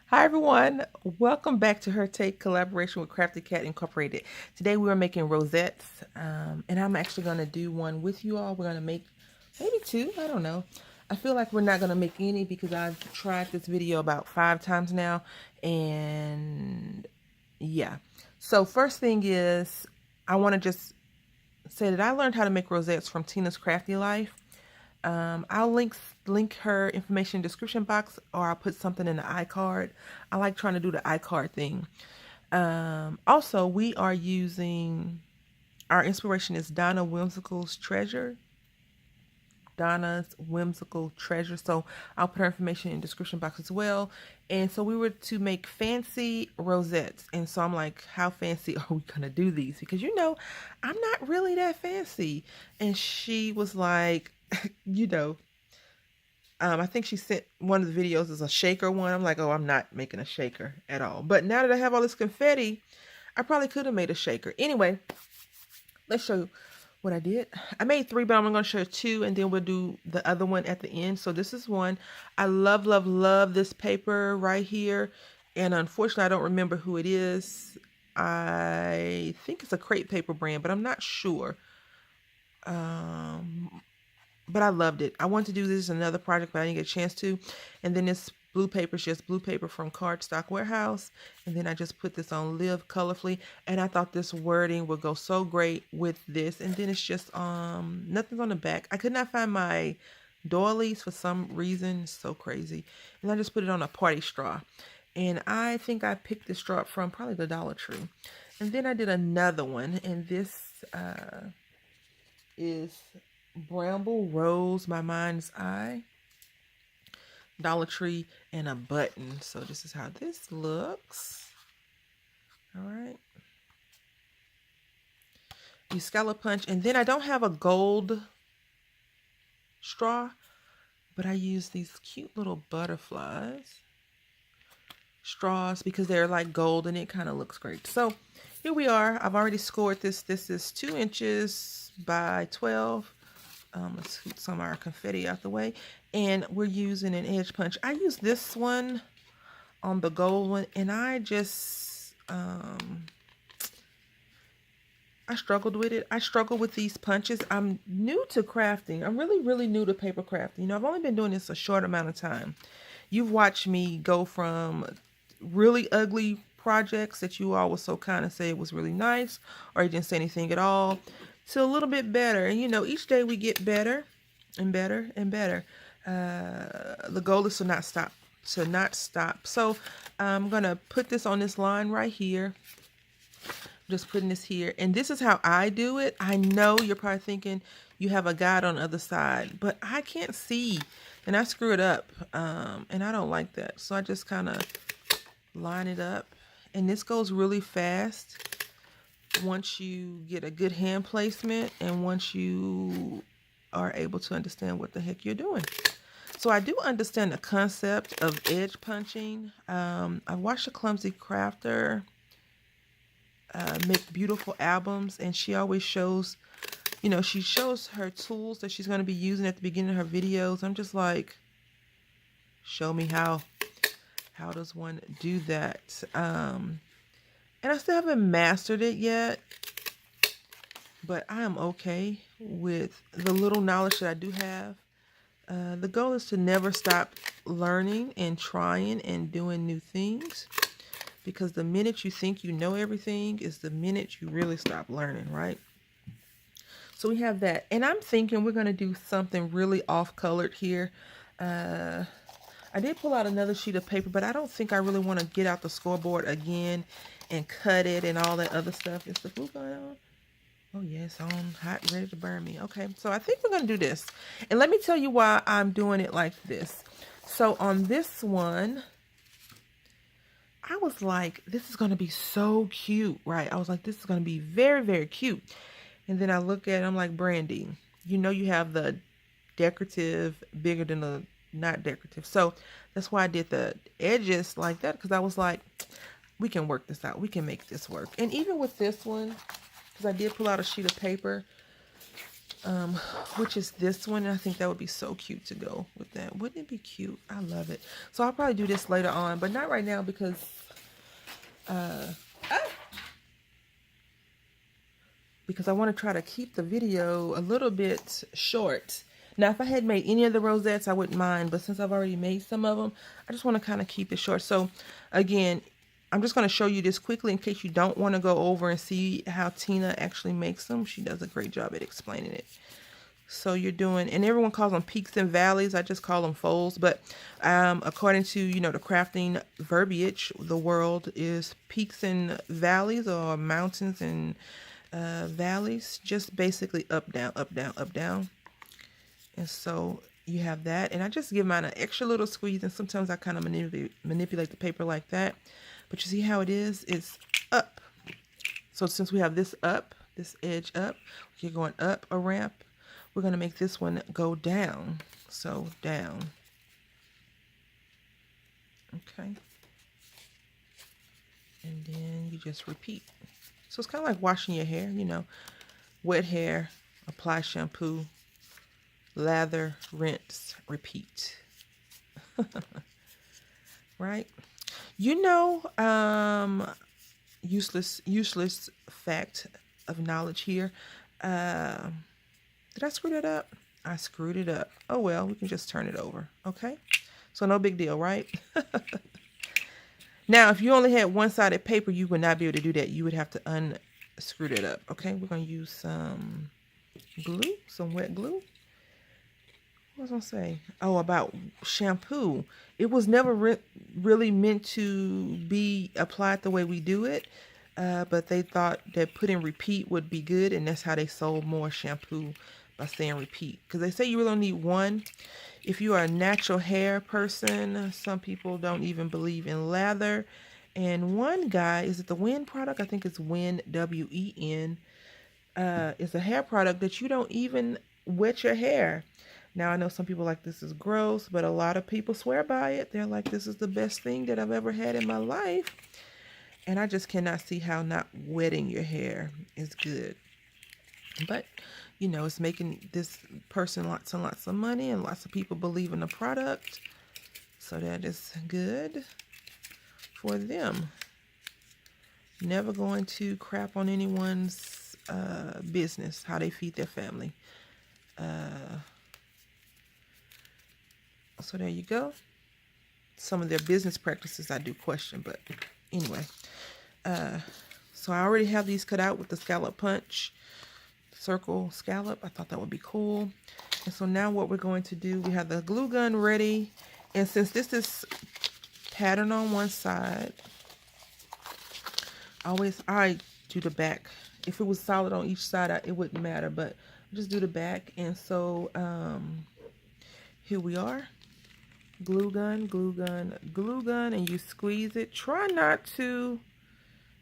Hi everyone, welcome back to Her Take collaboration with Crafty Cat Incorporated. Today we are making rosettes, and I'm actually going to do one with you all. We're going to make maybe two, I don't know. I feel like we're not going to make any because I've tried this video about 5 times now, and yeah. So first thing is, I want to just say that I learned how to make rosettes from Tina's Crafty Life. I'll link her information in the description box, or I'll put something in the iCard. I like trying to do the iCard thing. Also, we are using, our inspiration is Donna's Whimsical Treasure. So I'll put her information in the description box as well. And so we were to make fancy rosettes. And so I'm like, how fancy are we going to do these? Because, I'm not really that fancy. And she was like, you know, I think she sent one of the videos as a shaker one. I'm like, oh, I'm not making a shaker at all. But now that I have all this confetti, I probably could have made a shaker. Anyway, let's show you what I did. I made 3, but I'm going to show you 2, and then we'll do the other one at the end. So this is one. I love, love, love this paper right here. And unfortunately, I don't remember who it is. I think it's a crepe paper brand, but I'm not sure. But I loved it. I wanted to do this another project, but I didn't get a chance to. And then this blue paper is just blue paper from Cardstock Warehouse. And then I just put this on Live Colorfully. And I thought this wording would go so great with this. And then it's just nothing's on the back. I could not find my doilies for some reason. It's so crazy. And I just put it on a party straw. And I think I picked this straw up from probably the Dollar Tree. And then I did another one. And this is Bramble Rose, My Mind's Eye, Dollar Tree, and a button. So this is how this looks. All right. You scallop punch, and then I don't have a gold straw, but I use these cute little butterflies straws because they're like gold and it kind of looks great. So here we are. I've already scored this. This is 2 inches by 12. Let's scoot some of our confetti out the way. And we're using an edge punch. I use this one on the gold one, and I just, I struggled with it. I struggle with these punches. I'm new to crafting. I'm really, really new to paper crafting. I've only been doing this a short amount of time. You've watched me go from really ugly projects that you all were so kind of say it was really nice, or you didn't say anything at all, to a little bit better. And each day we get better and better and better. The goal is to not stop. So I'm gonna put this on this line right here. Just putting this here, and this is how I do it. I know you're probably thinking you have a guide on the other side, but I can't see, and I screw it up, and I don't like that. So I just kind of line it up, and this goes really fast once you get a good hand placement and once you are able to understand what the heck you're doing. So I do understand the concept of edge punching. I watched a Clumsy Crafter make beautiful albums, and she always shows, she shows her tools that she's going to be using at the beginning of her videos. I'm just like, show me how does one do that? And I still haven't mastered it yet, but I am okay with the little knowledge that I do have. The goal is to never stop learning and trying and doing new things, because the minute you think you know everything is the minute you really stop learning, right? So we have that. And I'm thinking we're going to do something really off-colored here. I did pull out another sheet of paper, but I don't think I really want to get out the scoreboard again and cut it and all that other stuff. Is the glue going on? Oh, yeah, it's on, hot, ready to burn me. Okay, so I think we're going to do this. And let me tell you why I'm doing it like this. So on this one, I was like, this is going to be so cute, right? I was like, this is going to be very, very cute. And then I look at it, I'm like, Brandy, you have the decorative bigger than the not decorative. So that's why I did the edges like that, because I was like, we can work this out. We can make this work. And even with this one, because I did pull out a sheet of paper, which is this one. I think that would be so cute to go with that. Wouldn't it be cute? I love it. So I'll probably do this later on, but not right now because I want to try to keep the video a little bit short. Now, if I had made any of the rosettes, I wouldn't mind, but since I've already made some of them, I just want to kind of keep it short. So again, I'm just going to show you this quickly in case you don't want to go over and see how Tina actually makes them. She does a great job at explaining it. So you're doing, and everyone calls them peaks and valleys. I just call them folds. But according to, you know, the crafting verbiage, the world is peaks and valleys, or mountains and valleys. Just basically up, down, up, down, up, down. And so you have that. And I just give mine an extra little squeeze. And sometimes I kind of manipulate the paper like that. But you see how it is? It's up. So since we have this up, this edge up, you're going up a ramp. We're going to make this one go down. So down. Okay. And then you just repeat. So it's kind of like washing your hair, you know. Wet hair, apply shampoo, lather, rinse, repeat. Right? You know, useless fact of knowledge here. Did I screw that up? I screwed it up. Oh, well, we can just turn it over. Okay? So no big deal, right? Now, if you only had one-sided paper, you would not be able to do that. You would have to unscrew it up. Okay? We're going to use some glue, some wet glue. What was I going to say? Oh, about shampoo. It was never really meant to be applied the way we do it. But they thought that putting repeat would be good. And that's how they sold more shampoo, by saying repeat. Because they say you really only need one. If you are a natural hair person, some people don't even believe in lather. And one guy, is it the Win product? I think it's Win, W-E-N. It's a hair product that you don't even wet your hair. Now, I know some people like this is gross, but a lot of people swear by it. They're like, this is the best thing that I've ever had in my life. And I just cannot see how not wetting your hair is good. But, you know, it's making this person lots and lots of money, and lots of people believe in the product. So that is good for them. Never going to crap on anyone's business, how they feed their family. So there you go. Some of their business practices I do question, but anyway. So I already have these cut out with the scallop punch. Circle scallop. I thought that would be cool. And so now what we're going to do, we have the glue gun ready. And since this is pattern on one side, I do the back. If it was solid on each side, it wouldn't matter, but just do the back. And so here we are. Glue gun, glue gun, glue gun, and you squeeze it. Try not to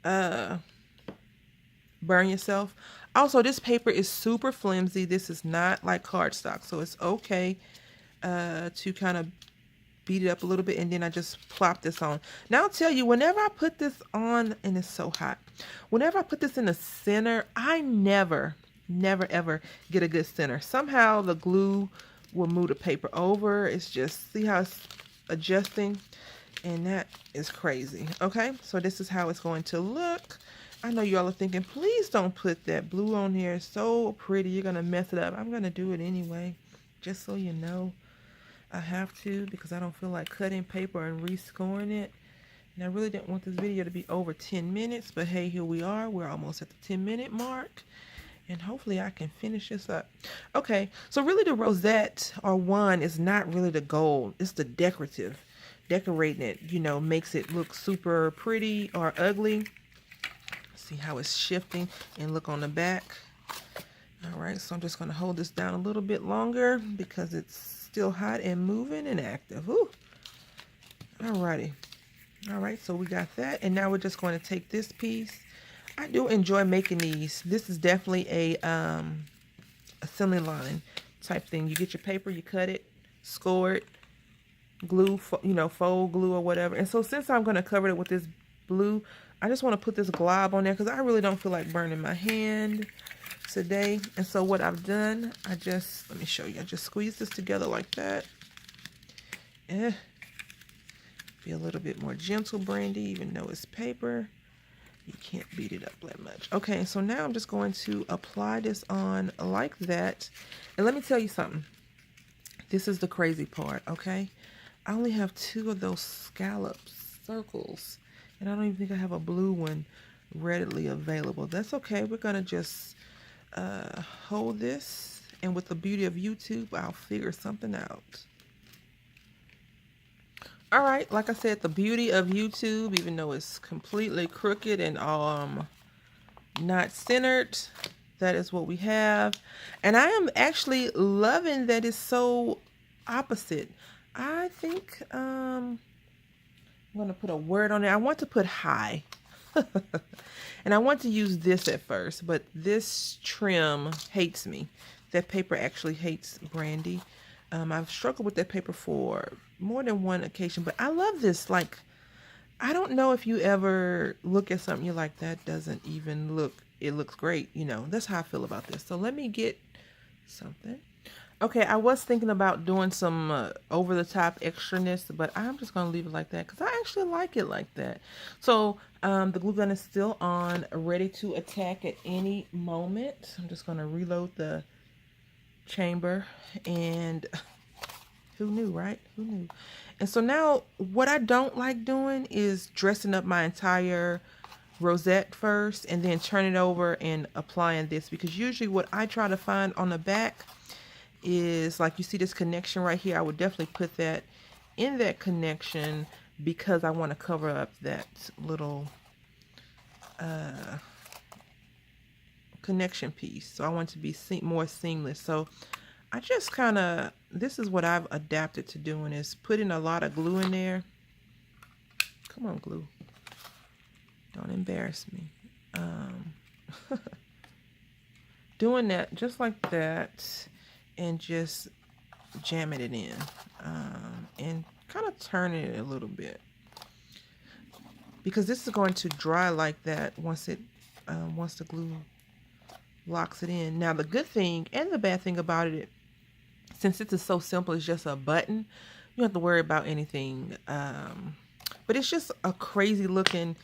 burn yourself. Also, this paper is super flimsy. This is not like cardstock, so it's okay to kind of beat it up a little bit, and then I just plop this on. Now, I'll tell you, whenever I put this on, and it's so hot, whenever I put this in the center, I never, ever get a good center. Somehow, the glue will move the paper over. It's just, see how it's adjusting? And that is crazy. Okay, so this is how it's going to look. I know y'all are thinking, please don't put that blue on here. It's so pretty. You're going to mess it up. I'm going to do it anyway, just so you know. I have to, because I don't feel like cutting paper and rescoring it. And I really didn't want this video to be over 10 minutes. But hey, here we are. We're almost at the 10-minute mark. And hopefully I can finish this up. Okay, so really the rosette or one is not really the goal. It's the decorative. Decorating it, you know, makes it look super pretty or ugly. See how it's shifting, and look on the back. All right, so I'm just going to hold this down a little bit longer because it's still hot and moving and active. Ooh. All righty. All right, so we got that. And now we're just going to take this piece. I do enjoy making these. This is definitely a assembly line type thing. You get your paper, you cut it, score it, glue, you know, fold glue or whatever. And so since I'm going to cover it with this blue, I just want to put this glob on there because I really don't feel like burning my hand. today. And so what I've done, let me show you. I just squeeze this together like that. Be a little bit more gentle, Brandy, even though it's paper. You can't beat it up that much. Okay, so now I'm just going to apply this on like that. And let me tell you something. This is the crazy part, okay? I only have 2 of those scallop circles. And I don't even think I have a blue one readily available. That's okay. We're going to just hold this. And with the beauty of YouTube, I'll figure something out. All right, like I said, the beauty of YouTube, even though it's completely crooked and not centered, that is what we have. And I am actually loving that it's so opposite. I think I'm going to put a word on it. I want to put high. And I want to use this at first, but this trim hates me. That paper actually hates Brandy. I've struggled with that paper for more than one occasion, but I love this. Like, I don't know if you ever look at something you're like, that doesn't even look, it looks great. You know, that's how I feel about this. So let me get something. Okay, I was thinking about doing some over-the-top extraness, but I'm just going to leave it like that because I actually like it like that. So the glue gun is still on, ready to attack at any moment. I'm just going to reload the chamber, and who knew, right? Who knew? And so now what I don't like doing is dressing up my entire rosette first and then turn it over and applying this, because usually what I try to find on the back is, like, you see this connection right here. I would definitely put that in that connection because I want to cover up that little connection piece. So I want it to be more seamless. So I just kind of, this is what I've adapted to doing, is putting a lot of glue in there. Come on, glue. Don't embarrass me. Doing that just like that and just jamming it in and kind of turning it a little bit, because this is going to dry like that once the glue locks it in. Now the good thing and the bad thing about it, since this is so simple, it's just a button, you don't have to worry about anything, but it's just a crazy looking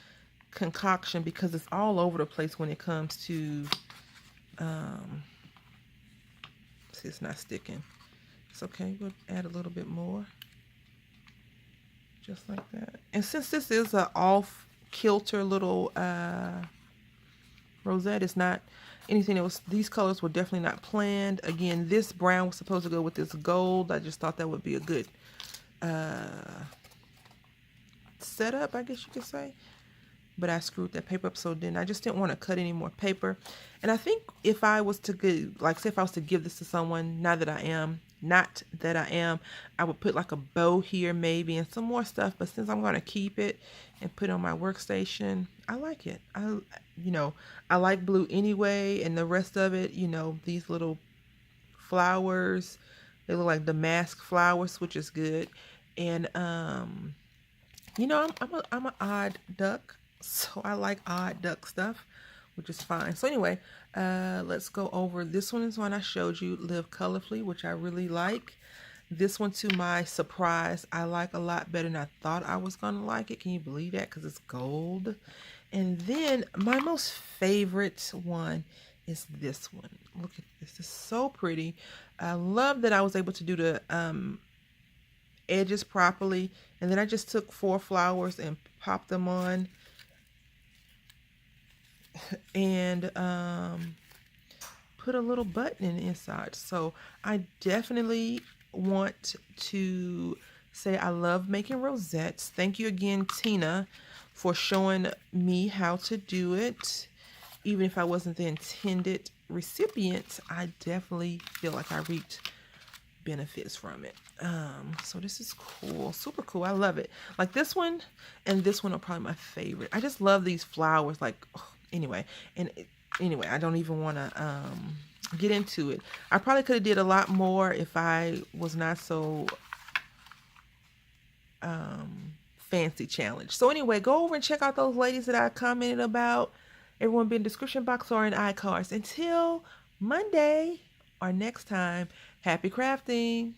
concoction because it's all over the place when it comes to see, it's not sticking. It's okay, we'll add a little bit more, just like that. And since this is a off kilter little rosette, it's not anything that was, these colors were definitely not planned. Again, this brown was supposed to go with this gold. I just thought that would be a good setup, I guess you could say. But I screwed that paper up, so then I just didn't want to cut any more paper. And I think if I was to give, like, say if I was to give this to someone, not that I am, I would put like a bow here maybe and some more stuff. But since I'm going to keep it and put it on my workstation, I like it. I like blue anyway, and the rest of it, these little flowers, they look like damask flowers, which is good. And I'm an odd duck, so I like odd duck stuff, which is fine. So anyway, let's go over. This one is one I showed you, Live Colorfully, which I really like. This one, to my surprise, I like a lot better than I thought I was going to like it. Can you believe that? Because it's gold. And then my most favorite one is this one. Look at this. It's so pretty. I love that I was able to do the edges properly. And then I just took 4 flowers and popped them on. And put a little button in the inside. So I definitely want to say I love making rosettes. Thank you again, Tina, for showing me how to do it. Even if I wasn't the intended recipient, I definitely feel like I reaped benefits from it. So this is cool, super cool. I love it. Like this one and this one are probably my favorite. I just love these flowers. Like, anyway, I don't even want to get into it. I probably could have did a lot more if I was not so fancy challenged. So anyway, go over and check out those ladies that I commented about. Everyone be in the description box or in iCards. Until Monday or next time, happy crafting.